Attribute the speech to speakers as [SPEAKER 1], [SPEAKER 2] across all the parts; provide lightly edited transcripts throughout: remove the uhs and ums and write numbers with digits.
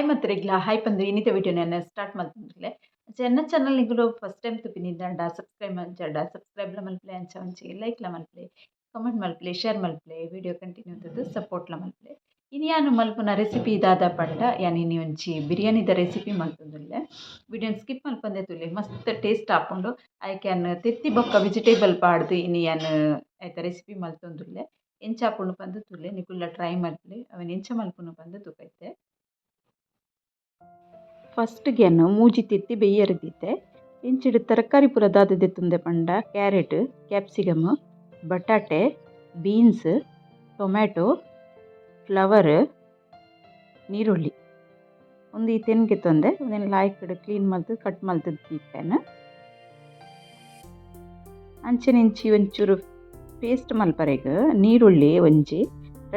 [SPEAKER 1] Hi ಮತ್ತೆರೆಗ್ಲ hi ಪಂದು ಇನ್ನಿತ ವಿಡಿಯೋನ start ಮಾಡ್ತಿದ್ದಿಲ್ಲ ಚೆನ್ನ channel ನಿಗುಲು first time ತುಪಿನಿಂದ subscribe ಮಂಚಾಡ ಸಬ್ಸ್ಕ್ರೈಬ್ಲ ಮಲ್ಪಲೆ ಅಂಚ ಒಂಚಿ ಲೈಕ್ಲ ಮಲ್ಪಲೆ ಕಮೆಂಟ್ ಮಲ್ಪಲೆ ಶೇರ್ ಮಲ್ಪಲೆ ವಿಡಿಯೋ ಕಂಟಿನ್ಯೂ ಇದ್ದದ್ದು ಸಪೋರ್ಟ್ಲ ಮಲ್ಪಲೆ ಇನ್ನು ಯಾನು ಮಲ್ಪುನ ರೆಸಿಪಿ ಇದಾದ ಪಂಡ ಯಾನು ಇನಿ ಒಂಚಿ ಬಿರಿಯಾನಿದ ರೆಸಿಪಿ ಮಲ್ತೊಂದುಲ್ಲೆ ವಿಡಿಯೋನ ಸ್ಕಿಪ್ ಮಲ್ಪಂದೆ ತುಲೆ ಮಸ್ತ್ ಟೇಸ್ಟ್ ಆಪುಂಡು ಐಕ್ಯಾನ್ ತೆತ್ತಿ ಬೊಕ್ಕ ವೆಜಿಟೇಬಲ್ ಪಾಡ್ದು ಇನಿ ಯಾನು ಐತ ರೆಸಿಪಿ ಮಲ್ತೊಂದುಲ್ಲೆ ಎಂಚ ಆಪುಂಡು ಪಂದು ತುಲೆ ನಿಕುಲ್ಲ ಟ್ರೈ ಮಲ್ಪಲೆ ಅವನ್ ಎಂಚ ಮಲ್ಪುನು ಪಂದು ತುಕೈತೆ ಫಸ್ಟ್ಗೆ ಮೂಜಿ ತಿತ್ತಿ ಬೆಯ್ಯರದಿತ್ತೆ ಇಂಚಿಡು ತರಕಾರಿ ಪೂರ ದಾದದೆ ತುಂದೆ ಪಂಡ ಕ್ಯಾರೆಟ್ ಕ್ಯಾಪ್ಸಿಕಮ್ ಬಟಾಟೆ ಬೀನ್ಸ್ ಟೊಮ್ಯಾಟೊ ಫ್ಲವರ್ ನೀರುಳ್ಳಿ ಒಂದು ಈ ತೆನ್ಗೆ ತೊಂದೆ ಅದನ್ನು ಲಾಯ್ಕಡೆ ಕ್ಲೀನ್ ಮಲ್ತು ಕಟ್ ಮಲ್ತದ್ದು ತಿಪ್ಪೇನ ಅಂಚೆನಿಂಚಿ ಒಂಚೂರು ಪೇಸ್ಟ್ ಮಲ್ಪರೆಗ ನೀರುಳ್ಳಿ ಒಂಜಿ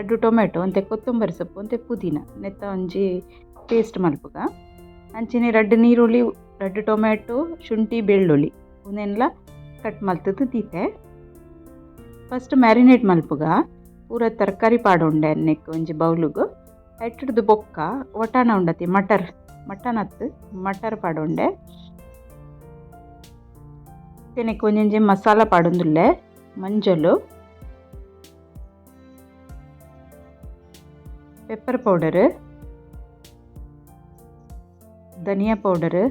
[SPEAKER 1] 2 ಟೊಮ್ಯಾಟೊ ಒಂತೆ ಕೊತ್ತಂಬರಿ ಸೊಪ್ಪು ಒಂತೆ ಪುದೀನ ನೆತ್ತ ಒಂಜಿ ಪೇಸ್ಟ್ ಮಲ್ಪುಗ ಅಂಚನೆ 2 ನೀರುಳ್ಳಿ 2 ಟೊಮ್ಯಾಟೊ ಶುಂಠಿ ಬೆಳ್ಳುಳ್ಳಿ ಒಂದೆಲ್ಲ ಕಟ್ ಮಲ್ತದ್ದು ದೀತೆ ಫಸ್ಟ್ ಮ್ಯಾರಿನೇಟ್ ಮಲ್ಪುಗ ಪೂರ ತರಕಾರಿ ಪಾಡುಂಡೆ ಅನ್ನಕ್ಕೆ ಒಂಜಿ ಬೌಲುಗು ಐಟುಡ್ದು ಬೊಕ್ಕ ಒಟಾಣ ಉಂಡತಿ ಮಟರ್ ಪಾಡುಂಡೆ ತೆನೆಕ್ಕೆ ಒಂಜೊಂಜಿ ಮಸಾಲ ಪಾಡೊಂದುಲ್ಲೆ ಮಂಜಲು ಪೆಪ್ಪರ್ ಪೌಡರ್ ಧನಿಯಾ ಪೌಡರ್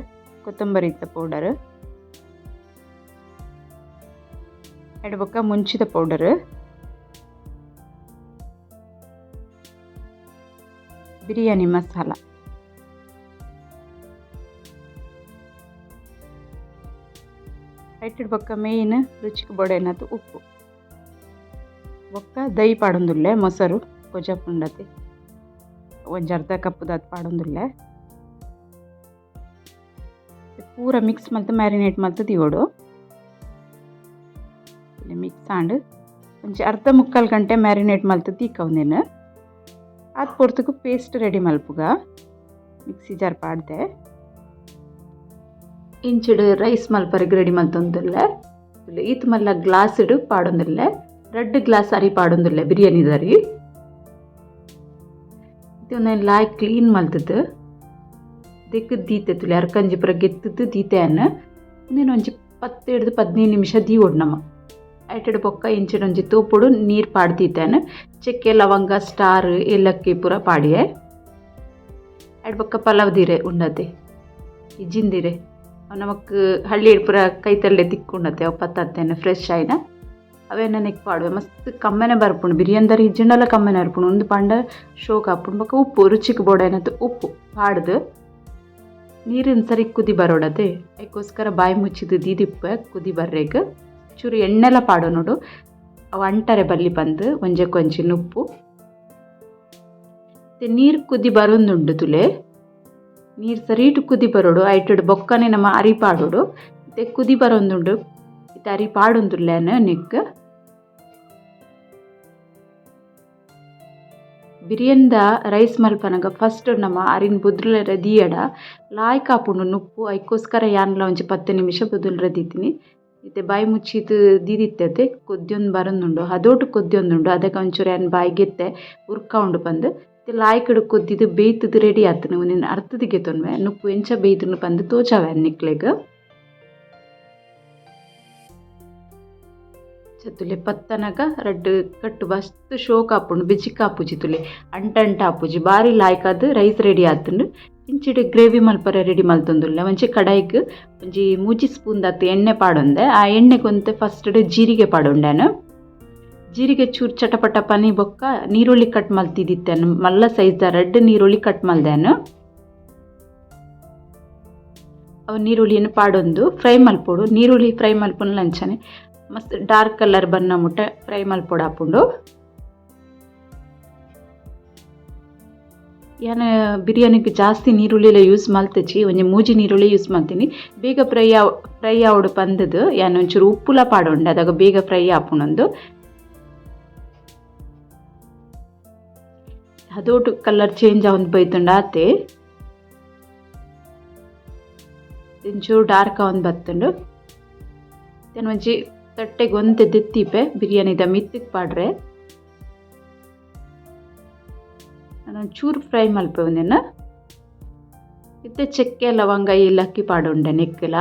[SPEAKER 1] ಕೊತ್ತಂಬರಿ ಪೌಡರ್ ಎಡಬೊಕ್ಕ ಮುಂಚಿದ ಪೌಡರ್ ಬಿರಿಯಾನಿ ಮಸಾಲ ಐಟಡ್ ಬೊಕ್ಕ ಮೇಯ್ನ್ ರುಚಿಗೆ ಬೊಡೆನದು ಉಪ್ಪು ಬೊಕ್ಕ ದೈ ಪಾಡೊಂದುಲ್ಲೆ ಮೊಸರು ಕೊಜಪುಂಡತಿ ಒಂಜಿ ಅರ್ಧ ಕಪ್ ದಾತ್ ಪಾಡೊಂದುಲ್ಲೆ ಪೂರ ಮಿಕ್ಸ್ ಮಲ್ತು ಮ್ಯಾರಿನೇಟ್ ಮಲ್ತು ದಿಯೋಡು ಮಿಕ್ಸ್ ಆಂಡ್ ಒಂಜಿ ಅರ್ಧ ಮುಕ್ಕಾಲು ಗಂಟೆ ಮ್ಯಾರಿನೇಟ್ ಮಲ್ತು ತೀಕೌಂದೇನು ಅದು ಪೊರ್ತುಗು ಪೇಸ್ಟ್ ರೆಡಿ ಮಲ್ಪುಗ ಮಿಕ್ಸಿ ಜಾರ್ ಪಾಡ್ದೆ ಇಂಚಿಡು ರೈಸ್ ಮಲ್ಪರೆಗ್ ರೆಡಿ ಮಲ್ತೊಂದುಲ್ಲೆ ಈತ್ ಮಲ್ಲ ಗ್ಲಾಸ್ ಇಡು ಪಾಡೊಂದುಲ್ಲೆ 2 ಗ್ಲಾಸ್ ಅರಿ ಪಾಡೊಂದುಲ್ಲೆ ಬಿರಿಯಾನಿ ದರಿ ಇದನ್ನ ಲಾಯ್ ಕ್ಲೀನ್ ಮಲ್ತದ್ದು ದಿಕ್ಕ ದೀತೆ ತುಲೆ ಅರ್ಕಂಜಿ ಪುರ ಗೆತ್ತದ್ದು ದೀತೆ ಅನ್ನ ಇನ್ನೇನು ಒಂಜಿ 10-15 ನಿಮಿಷ ದೀವೊಡು ನಮ್ಮ ಐಟಡ್ ಬೊಕ್ಕ ಇಂಚಿನ ಒಂಜಿ ತೂಪುಡು ನೀರು ಪಾಡ್ದೀತೇನೆ ಚೆಕ್ಕೆ ಲವಂಗ ಸ್ಟಾರ್ ಏಲಕ್ಕಿ ಪೂರ ಪಾಡಿಯೆ ಐಡ್ ಬೊಕ್ಕ ಪಲಾವ್ ದೀರೆ ಉಂಡತೆ ಜಿಂದಿರೆ ನಮಕ್ ಹಳ್ಳಿ ಪೂರ ಕೈತಲ್ಲೆ ತಿಕ್ಕೊಂಡತೆ ಅವು ಪತ್ತತ್ತೇನೆ ಫ್ರೆಶ್ ಆಯ್ನ ಅವೇನ ನೆಕ್ ಪಾಡುವೆ ಮಸ್ತ್ ಕಮ್ಮೆನೆ ಬರ್ಪುಂಡು ಬಿರಿಯಾನಿದಾರಿ ಇಜ್ಜಿಂಡಲ್ಲ ಕಮ್ಮೆನೆ ಬರ್ಪುಂಡು ಒಂದು ಪಂಡ ಶೋಕ್ ಹಾಪುಂಡು ಬೊಕ್ಕ ಉಪ್ಪು ರುಚಿಗೆ ಬೋಡೇನತ್ತು ಉಪ್ಪು ಪಾಡ್ದು ನೀರಿನ ಸರಿ ಕುದಿ ಬರೋಡದೆ ಅದಕ್ಕೋಸ್ಕರ ಬಾಯಿ ಮುಚ್ಚಿದ್ದು ದೀದಿಪ್ಪ ಕುದಿ ಬರ್ರೇಗ ಚೂರು ಎಣ್ಣೆಲ್ಲ ಪಾಡೋ ನೋಡು ಅವು ಅಂಟರೆ ಬಲ್ಲಿ ಬಂದು ಒಂಜಕ್ಕೊಂಚಿ ಉಪ್ಪು ನೀರು ಕುದಿ ಬರೋದುಂಡು ತುಲೆ ನೀರು ಸರಿಟು ಕುದಿ ಬರೋಡು ಐಟಡು ಬೊಕ್ಕನೆ ನಮ್ಮ ಅರಿ ಪಾಡೋಡು ಮತ್ತೆ ಕುದಿ ಬರೋದುಂಡು ಇದು ಅರಿ ಪಾಡೊಂದುಲ್ಲೇನ ನೆಕ್ ಬಿರಿಯಾನಿದ ರೈಸ್ ಮಲ್ಪನಾಗ ಫಸ್ಟ್ ನಮ್ಮ ಅರಿನ ಬುದ್ರಲ ದೀಯಡ ಲಾಯ್ ಕಾಪುಂಡು ನುಪ್ಪು ಅದಕ್ಕೋಸ್ಕರ ಯಾನ್ಲ ಒಂಜಿ 10 ನಿಮಿಷ ಬುದುಲ್ರ ದೀತೀನಿ ಮತ್ತೆ ಬಾಯಿ ಮುಚ್ಚಿತು ದೀದಿತ್ತತೆ ಕೊದ್ಯೊಂದು ಬರೋದುಂಡು ಅದೋಟು ಕೊದ್ಯೊಂದುಂಡು ಅದಕ್ಕೆ ಒಂಚೂರು ಏನು ಬಾಯಿಗೆತ್ತೆ ಉರ್ಕ ಉಂಡು ಬಂದು ಲಾಯ್ ಕಡೆ ಕೊದ್ದಿದ್ದು ಬೇಯ್ತದ್ದು ರೆಡಿ ಆತನು ನೀನು ಅರ್ಥದಿಗೆ ತೊನ್ವೆ ನುಪ್ಪು ಎಂಚ ಬೇಯ್ತನು ಬಂದು ತೋಚಾವೆ ನಿಕ್ಲೆಗ ತುಲೆ ಪತ್ತನಗ 2 ಕಟ್ಟು ಮಸ್ತ್ ಶೋಕ್ ಆಪುಂಡು ಬಿಜಿಕ್ ಆಪುಜಿ ತುಲೆ ಅಂಟ ಆಪುಜಿ ಬಾರಿ ಲಾಯ್ಕಾದ ರೈಸ್ ರೆಡಿ ಆತುಂಡು ಇಂಚಿಡು ಗ್ರೇವಿ ಮಲ್ಪರೆ ರೆಡಿ ಮಲ್ತೊಂದುಲ್ಲೆ ಒಂಚಿ ಕಡಾಯಿಗೆ ಒಂಜಿ 3 ಸ್ಪೂನ್ ದಾತು ಎಣ್ಣೆ ಪಾಡೊಂದೆ ಆ ಎಣ್ಣೆಗೊಂತೆ ಫಸ್ಟ್ ಜೀರಿಗೆ ಪಾಡೊಂಡೆನು ಜೀರಿಗೆ ಚೂರು ಚಟಪಟ ಪನಿ ಬೊಕ್ಕ ನೀರುಳ್ಳಿ ಕಟ್ ಮಲ್ತಿದ್ದಿತ್ತೇನು ಮಲ್ಲ ಸೈಜ್ದ 2 ನೀರುಳ್ಳಿ ಕಟ್ ಮಲ್ದೇನು ಅವು ನೀರುಳ್ಳಿಯನ್ನು ಪಾಡೊಂದು ಫ್ರೈ ಮಲ್ಪೊಡು ನೀರುಳ್ಳಿ ಫ್ರೈ ಮಲ್ಪೊಂದು ಲಂಚನೆ ಮಸ್ತ್ ಡಾರ್ಕ್ ಕಲರ್ ಬನ್ನ ಮುಟ್ಟ ಫ್ರೈ ಮಲ್ಪೊಡು ಹಾಪುಂಡು ಏನು ಬಿರಿಯಾನಿಗೆ ಜಾಸ್ತಿ ನೀರುಳ್ಳಿಲ್ಲ ಯೂಸ್ ಮಲ್ತಚಿ ಒಂಜಿ ಮೂಜಿ ನೀರುಳ್ಳಿ ಯೂಸ್ ಮಾಡ್ತೀನಿ ಬೇಗ ಫ್ರೈ ಆವಡು ಪಂದದು ಏನು ಒಂಚೂರು ಉಪ್ಪುಲ ಪಾಡೊಂಡೆ ಅದಾಗ ಬೇಗ ಫ್ರೈ ಆಪುಣೊಂದು ಅದೋಟು ಕಲರ್ ಚೇಂಜ್ ಆವಂದು ಬೈತುಂಡು ಆತೆ ಒಂಚೂರು ಡಾರ್ಕ್ ಆವಂದು ಬತ್ತುಂಡು ತೆನು ಒಂಜಿ ತಟ್ಟೆಗೆ ಒಂತೆ ದೆತ್ತಿಪೆ ಬಿರಿಯಾನಿದ ಮಿತ್ತಿಗೆ ಪಾಡ್ರೆ ನಾನು ಚೂರು ಫ್ರೈ ಮಲ್ಪೆ ಒಂದೇನ ಇತ್ತೆ ಚೆಕ್ಕೆ ಲವಂಗ ಏಲಕ್ಕಿ ಪಾಡುಂಡೆ ನೆಕ್ಕಲ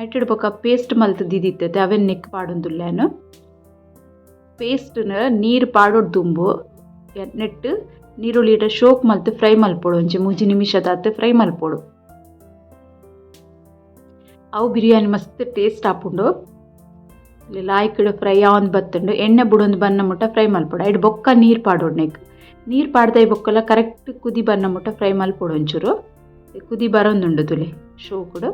[SPEAKER 1] ಐಟಡ್ ಬೊಕ ಪೇಸ್ಟ್ ಮಲ್ತ್ ದಿದಿತ್ತೆ ಅವೆನ್ ನೆಕ್ ಪಾಡೊಂದುಲ್ಲೇನು ಪೇಸ್ಟ್ನ ನೀರು ಪಾಡೋಡು ದುಂಬು ನೆಟ್ಟು ನೀರುಳ್ಳಿಟ ಶೋಕ್ ಮಲ್ತ್ ಫ್ರೈ ಮಲ್ಪೊಡು ಒಂಜಿ 3 ನಿಮಿಷದಾತ್ ಫ್ರೈ ಮಲ್ಪೊಡು ಅವು ಬಿರಿಯಾನಿ ಮಸ್ತ್ ಟೇಸ್ಟ್ ಆಪುಂಡು ಲಾಯ್ಕಡ್ ಫ್ರೈ ಆವೊಂದು ಬತ್ತುಂಡು ಎಣ್ಣೆ ಬುಡೊಂದು ಬನ್ನ ಮುಟ್ಟ ಫ್ರೈ ಮಲ್ಪೊಡು ಐಡ್ ಬೊಕ್ಕ ನೀರು ಪಾಡೋಡು ನೆಕ್ ನೀರು ಪಾಡ್ದಾಯಿ ಬೊಕ್ಕಲ ಕರೆಕ್ಟ್ ಕುದಿ ಬನ್ನ ಮುಟ್ಟ ಫ್ರೈ ಮಲ್ಪೊಡು ಒಂಚೂರು ಕುದಿ ಬರೊಂದುಂಡು ತುಲೆ ಶೋಕುಡು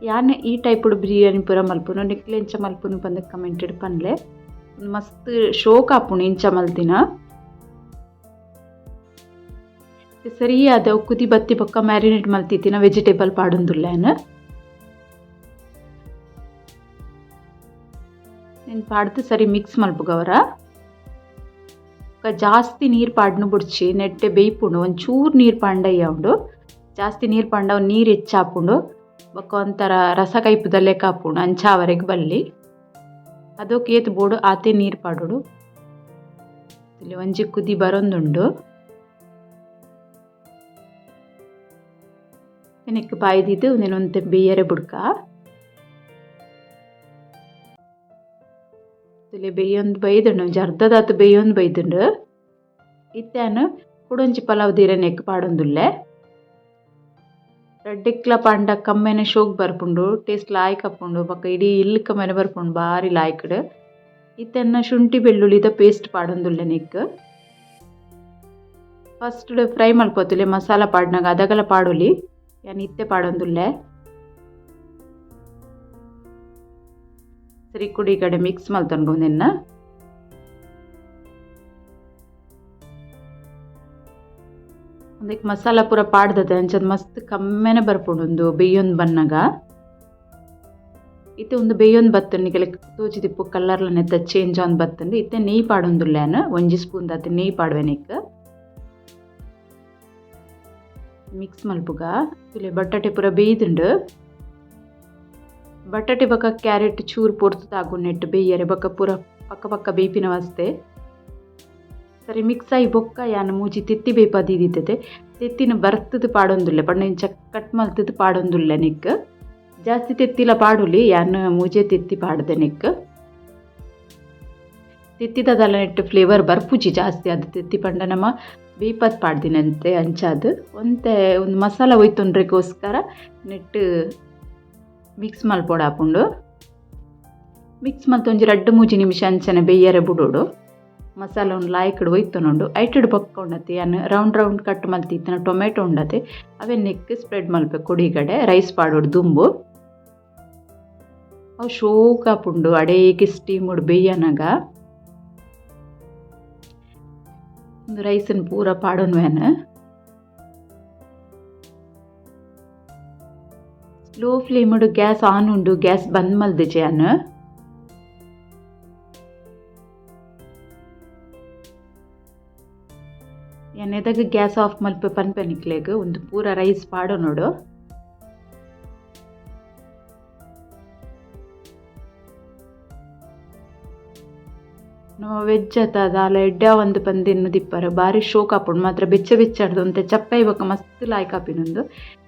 [SPEAKER 1] ಯಾನೆ ಈ ಟೈಪುಡು ಬಿರಿಯಾನಿ ಪೂರ ಮಲ್ಪುನು ನೆಕ್ಲೆ ಎಂಚ ಮಲ್ಪುನು ಬಂದ ಕಮೆಂಟೆಡ್ ಪನ್ಲೆ ಮಸ್ತ್ ಶೋಕ್ ಆಪುನು ಇಂಚ ಮಲ್ತಿನ ಸರಿಯಾದ ಕುದಿ ಬತ್ತಿ ಬೊಕ್ಕ ಮ್ಯಾರಿನೇಟ್ ಮಲ್ತಿತ್ತಿನ ವೆಜಿಟೇಬಲ್ ಪಾಡೊಂದುಲ್ಲೇನು ನೀನು ಪಾಡ್ದು ಸರಿ ಮಿಕ್ಸ್ ಮಲ್ಪುಗವರ ಜಾಸ್ತಿ ನೀರು ಪಾಡ್ನು ಬುಡ್ಚಿ ನೆಟ್ಟೆ ಬೇಯ್ಪುಂಡು ಒಂಚೂರು ನೀರು ಪಾಂಡಯ್ಯ ಉಂಡು ಜಾಸ್ತಿ ನೀರು ಪಾಂಡ ನೀರು ಹೆಚ್ಚಾಪುಂಡು ಬೊಕ್ಕ ಒಂಥರ ರಸ ಕೈಪುದಲ್ಲೇ ಕಾಪುಂಡು ಅಂಚಾವರೆಗೆ ಬಲ್ಲಿ ಅದಕ್ಕೆ ಏತ್ ಬೋಡು ಆತೆ ನೀರು ಪಾಡೋಡು ಇಲ್ಲಿ ಒಂಜಿ ಕುದಿ ಬರೊಂದುಂಡು ನೆಕ್ ಬಾಯ್ದಿದ್ದು ನೆನೊಂತೆ ಬೇಯರೆ ಬುಡ್ಕ ಇಲ್ಲಿ ಬೇಯೊಂದು ಬೈದುಂಡು ಒಂಜಿ ಅರ್ಧದಾತು ಬೇಯೊಂದು ಬೈದುಂಡು ಇತ್ತೇನು ಕುಡೊಂಜಿ ಪಲಾವ್ ದೀರೆ ನೆಕ್ ಪಾಡೊಂದುಲ್ಲೆ ರೆಡ್ಡಿಕ್ಲ ಪಾಂಡ ಕಮ್ಮೆನೆ ಶೋಕ್ ಬರ್ಪುಂಡು ಟೇಸ್ಟ್ ಲಾಯ್ಕ್ ಆಪುಂಡು ಬೊಕ್ಕ ಇಡೀ ಇಲ್ಲಕ ಮನೆ ಬರ್ಪುಂಡು ಬಾರಿ ಲಾಯ್ಕ್ಡ್ ಇತ್ತೆನ್ನ ಶುಂಠಿ ಬೆಳ್ಳುಳ್ಳಿದ ಪೇಸ್ಟ್ ಪಾಡೊಂದುಲ್ಲೆ ನೆಕ್ ಫಸ್ಟ್ ಫ್ರೈ ಮಲ್ಪೊತ್ತುಲೆ ಮಸಾಲ ಪಾಡ್ನಾಗ ಅದಗಲ ಪಾಡೊಲಿ ಯಾನ್ ಇತ್ತೆ ಪಾಡೊಂದುಲ್ಲೆ ಸರಿ ಕುಡಿ ಈ ಕಡೆ ಮಿಕ್ಸ್ ಮಲ್ತೊಂಡ್ಗೊಂದೆನ್ನ ಅದಕ್ಕೆ ಮಸಾಲ ಪೂರ ಪಾಡ್ದದೆ ಅಂಚದ ಮಸ್ತ್ ಕಮ್ಮೆನೆ ಬರ್ಪುಂಡು ಒಂದು ಬೇಯೊಂದು ಬನ್ನಾಗ ಇತ್ತೆ ಒಂದು ಬೇಯೊಂದು ಬತ್ತಂಡು ಕೆಲ ತೋಜಿ ತಿಪ್ಪು ಕಲರ್ಲ ನೆತ್ತ ಚೇಂಜ್ ಆನ್ ಬತ್ತಂಡು ಇತ್ತೆ ನೆಯ್ ಪಾಡೊಂದುಲ್ಲೇನು ಒಂಜಿ ಸ್ಪೂನ್ ದಾತೆ ನೆಯ್ ಪಾಡ್ವೆ ನೆಕ್ ಮಿಕ್ಸ್ ಮಲ್ಪುಗ ತುಲೆ ಬಟಾಟೆ ಪೂರ ಬೇಯ್ದುಂಡು ಬಟಾಟೆ ಬೊಕ ಕ್ಯಾರೆಟ್ ಚೂರು ಪೊರ್ತು ತಾಗು ನೆಟ್ಟು ಬೇಯ್ಯರೆ ಬೊಕ ಪೂರ ಪಕ್ಕ ಪಕ್ಕ ಬೇಯ್ಪಿನ ವಾಸ್ತೆ ಸರಿ ಮಿಕ್ಸ್ ಆಗಿ ಬೊಕ್ಕ ಯಾನ ಮೂಜಿ ತೆತ್ತಿ ಬೇಯ್ಪದಿದ್ದಿತ್ತೆ ತೆತ್ತಿನ ಬರ್ತದ ಪಾಡೊಂದುಲ್ಲೆ ಪಂಡ ಇಂಚ ಕಟ್ ಮಲ್ತದ ಪಾಡೊಂದುಲ್ಲೆ ನೆಕ್ ಜಾಸ್ತಿ ತೆತ್ತಿಲ ಪಾಡುಲಿ ಯಾನ ಮೂಜೆ ತೆತ್ತಿ ಪಾಡ್ದೆ ನೆಕ್ ತೆತ್ತಿದಲ್ಲ ನೆಟ್ಟು ಫ್ಲೇವರ್ ಬರ್ಪುಜಿ ಜಾಸ್ತಿ ಅದು ತೆತ್ತಿ ಪಂಡ ನಮ್ಮ ಬೇಯ್ಪದ್ ಪಾಡ್ದಿನಂತೆ ಅಂಚಾದು ಒಂತೆ ಒಂದು ಮಸಾಲ ಒಯ್ತೊಂಡ್ರೆಗೋಸ್ಕರ ನೆಟ್ಟು ಮಿಕ್ಸ್ ಮಲ್ಪೊಡು ಆಪುಂಡು ಮಿಕ್ಸ್ ಮಲ್ತು ಒಂಜಿ 2-3 ನಿಮಿಷ ಅಂಚನೆ ಬೇಯ್ಯರೆ ಬುಡೋಡು ಮಸಾಲ ಒಂದು ಲಾಯ್ಕಡ್ ಒಯ್ತೊನುಂಡು ಐಟಡ್ ಬೊಕ್ಕ ಉಂಡತೆ ಯಾನು ರೌಂಡ್ ಕಟ್ ಮಲ್ತಿತ್ತಿನ ಟೊಮೆಟೊ ಉಂಡತೆ ಅವೇ ನೆಕ್ ಸ್ಪ್ರೆಡ್ ಮಲ್ಪೆ ಕೊಡಿಗಡೆ ರೈಸ್ ಪಾಡೋಡು ದುಂಬು ಅವು ಶೋಕ್ ಆಪುಂಡು ಅಡೇಗೆ ಸ್ಟೀಮುಡು ಬೇಯ್ಯನಾಗ ಒಂದು ರೈಸನ್ನು ಪೂರ ಪಾಡೋನ್ವೇನು ಸ್ಲೋ ಫ್ಲೇಮುಡು ಗ್ಯಾಸ್ ಆನ್ ಉಂಡು ಗ್ಯಾಸ್ ಬಂದ್ ಮಲ್ದಿಜೆ ಯಾನು ಎಣ್ಣೆದಾಗ ಗ್ಯಾಸ್ ಆಫ್ ಮಲ್ಪೆ ಪನ್ಪೆನಿಕ್ಲೆಗ್ ಒಂದು ಪೂರ ರೈಸ್ ಪಾಡೋ ನೋಡು ನಮ್ಮ ವೆಜ್ ಅದ ಅಲ್ಲ ಎಡ್ಡ ಒಂದು ಪಂದಿನ್ನು ದಿಪ್ಪರು ಭಾರಿ ಶೋಕ್ ಆಪುಂಡು ಮಾತ್ರ ಬೆಚ್ಚ ಅಂತೆ ಚಪ್ಪೈ ಬೊಕ್ಕ ಮಸ್ತ್ ಲಾಯ್ಕ್ ಆಪಿನೊಂದು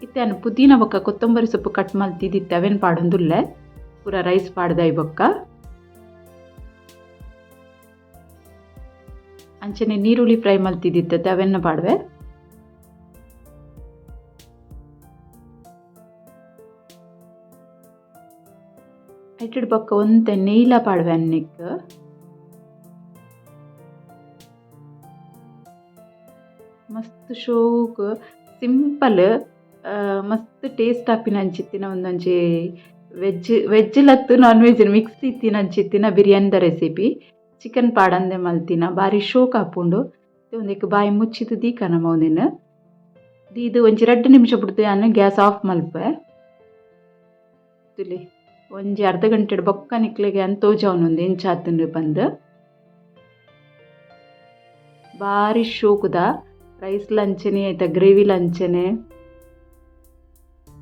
[SPEAKER 1] ಇತ್ತೆ ಪುದೀನ ಬೊಕ್ಕ ಕೊತ್ತಂಬರಿ ಸೊಪ್ಪು ಕಟ್ ಮಲ್ತಿದ್ದಿತ್ತೆ ಅವೇನು ಪಾಡೊಂದುಲ್ಲೆ ಪೂರ ರೈಸ್ ಪಾಡ್ದಾಯಿ ಬೊಕ್ಕ ಅಂಚನೆ ನೀರುಳ್ಳಿ ಫ್ರೈ ಮಲ್ತಿದ್ದಿತ್ತೆ ಅವೆನ್ನ ಪಾಡ್ವೆ ಐಟಡ್ ಬೊಕ್ಕ ಒಂತೆ ನೀಲ ಪಾಡ್ವೆ ಅನ್ನಿಕ್ ಮಸ್ತ್ ಶೋಕ್ ಸಿಂಪಲ್ ಮಸ್ತ್ ಟೇಸ್ಟ್ ಆಪಿನ ಅಂಚಿತ್ತಿನ ಒಂದೊಂಜಿ ವೆಜ್ ಲತ್ತು ನಾನ್ ವೆಜ್ ಮಿಕ್ಸ್ ಇತ್ತಿನ ಅಂಚಿತ್ತಿನ ಬಿರಿಯಾನಿದ ರೆಸಿಪಿ ಚಿಕನ್ ಪಾಡಂದೆ ಮಲ್ತಿನ ಭಾರಿ ಶೋಕ್ ಆಪುಂಡು ಒಂದಕ್ಕೆ ಬಾಯಿ ಮುಚ್ಚಿದು ದೀಕನ ಮೌದಿನ ಇದು ಒಂಜಿ 2 ನಿಮಿಷ ಬಿಡ್ತು ನಾನು ಗ್ಯಾಸ್ ಆಫ್ ಮಲ್ಪೆ ತುಲಿ ಒಂಜಿ ಅರ್ಧ ಗಂಟೆ ಬೊಕ್ಕ ನಿಕ್ಲೆಗೆ ಅಂತೋಜವನೊಂದು ಎಂಚಾತಂದು ಬಂದು ಭಾರಿ ಶೋಕುದ ರೈಸ್ ಲಂಚನೆ ಆಯ್ತಾ ಗ್ರೇವಿ ಲಂಚನೆ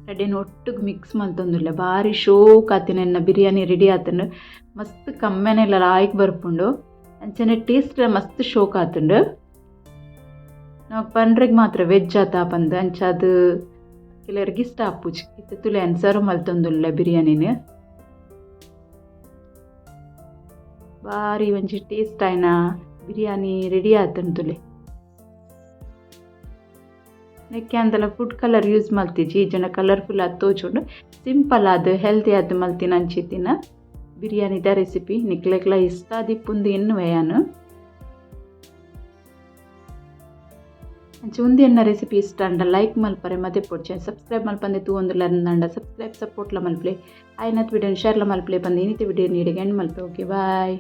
[SPEAKER 1] ಕಡೆನ ಒಟ್ಟಿಗೆ ಮಿಕ್ಸ್ ಮಲ್ತೊಂದುಲ್ಲೆ ಭಾರಿ ಶೋಕ್ ಆತಿನ ಎನ್ನ ಬಿರಿಯಾನಿ ರೆಡಿ ಆತಂಡು ಮಸ್ತ್ ಕಮ್ಮೆನೆಲ್ಲ ಲಾಯ್ಕ್ ಬರ್ಪುಂಡು ಅಂಚನೆ ಟೇಸ್ಟ್ ಮಸ್ತ್ ಶೋಕ್ ಆತುಂಡು. ನಾವು ಪಂಡ್ರೆಗ್ ಮಾತ್ರ ವೆಜ್ ಆತ ಪಂದು ಅಂಚ ಅದು ಕೆಲವರಿಗೆ ಇಷ್ಟ ಆಪುಜಿ ಇತ್ತೆ ತುಲೆ ಸರ್ವ್ ಮಲ್ತೊಂದುಲ್ಲೆ ಬಿರಿಯಾನಿನ ಭಾರಿ ಒಂಜಿ ಟೇಸ್ಟ್ ಆಯ್ನ ಬಿರಿಯಾನಿ ರೆಡಿ ಆತಂಡು ತುಲೆ. ನೆಕ್ಕೆ ಅಂದಲ ಫುಡ್ ಕಲರ್ ಯೂಸ್ ಮಲ್ತಿಜಿ ಜನ ಕಲರ್ಫುಲ್ ಆದ್ ತೋಜುಂಡು ಸಿಂಪಲ್ ಆದ್ ಹೆಲ್ದಿ ಆದ್ ಮಲ್ತಿನ ಅಂಚಿತ್ತಿನ ಬಿರಿಯಾನಿದ ರೆಸಿಪಿ ನಿಕ್ಲೆಗ್ಲ ಇಷ್ಟ ಆದಿಪ್ಪುಂದು ಎನ್ನುವೆ ಯಾನು ಅಂಚ ಉಂದು ಎನ್ನ ರೆಸಿಪಿ ಇಷ್ಟ ಅಂಡ ಲೈಕ್ ಮಲ್ಪರೆ ಮತ್ತೆ ಪೊಡ್ಚೆ ಸಬ್ಸ್ಕ್ರೈಬ್ ಮಲ್ಪಂದೆ ತೂ ಒಂದು ಲರ್ನಂಡ ಸಬ್ಸ್ಕ್ರೈಬ್ ಸಪೋರ್ಟ್ಲ ಮಲ್ಪ್ಲೆ ಆಯ್ನತ್ ವಿಡಿಯೋನ ಶೇರ್ಲ ಮಲ್ಪ್ಲೆ ಬಂದು ಇನ್ನಿತ ವಿಡಿಯೋ ನೀಡಿಗೆ ಎಂಡ್ ಮಲ್ಪೆ. ಓಕೆ ಬಾಯ್.